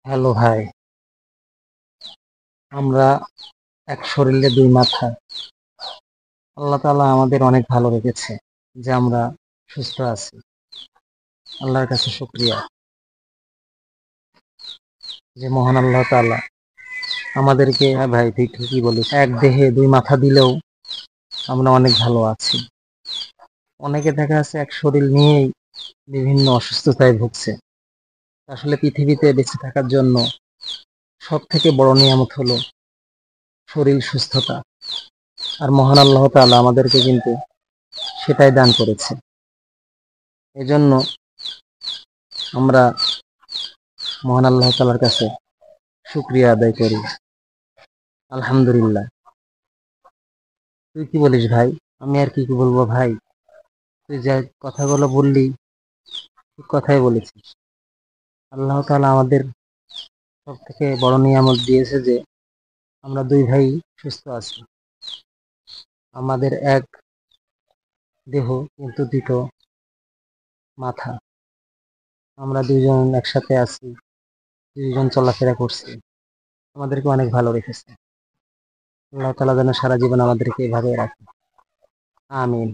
Hello ভাই, আমরা এক শরীরে দুই মাথা। আল্লাহ তাআলা আমাদের অনেক ভালো রেখেছে যে আমরা সুস্থ আছি। আল্লাহর কাছে শুকরিয়া যে মহান আল্লাহ তাআলা আমাদেরকে, হ্যাঁ ভাই তুই ঠিকই বলিস, এক দেহে দুই মাথা দিলেও আমরা অনেক ভালো আছি। অনেকে দেখা যাচ্ছে এক শরীর নিয়েই বিভিন্ন অসুস্থতায় ভুগছে। আসলে পৃথিবীতে বেঁচে থাকার জন্য সব থেকে বড় নিয়ামত হলো শরীর সুস্থতা। আর মহান আল্লাহ তাআলা আমাদেরকে কিন্তু সেটাই দান করেছে। এজন্য আমরা মহান আল্লাহ তাআলার কাছে শুকরিয়া আদায় করি। আলহামদুলিল্লাহ। তুই কি বলিস ভাই? আমি আর কি বলবো ভাই? তুই যে কথাগুলো বললি, ঠিক কথাই বলেছিস। আল্লাহ তাআলা আমাদের সব থেকে বড় নিয়ামত দিয়েছে যে আমরা দুই ভাই সুস্থ আছি। আমাদের এক দেহ কিন্তু দুটো মাথা। আমরা দুইজন একসাথে আছি, দুইজন চলাফেরা করছি। আমাদেরকে অনেক ভালো রেখেছে। আল্লাহ তাআলা যেন সারা জীবন আমাদেরকে এভাবে রাখে। আমিন।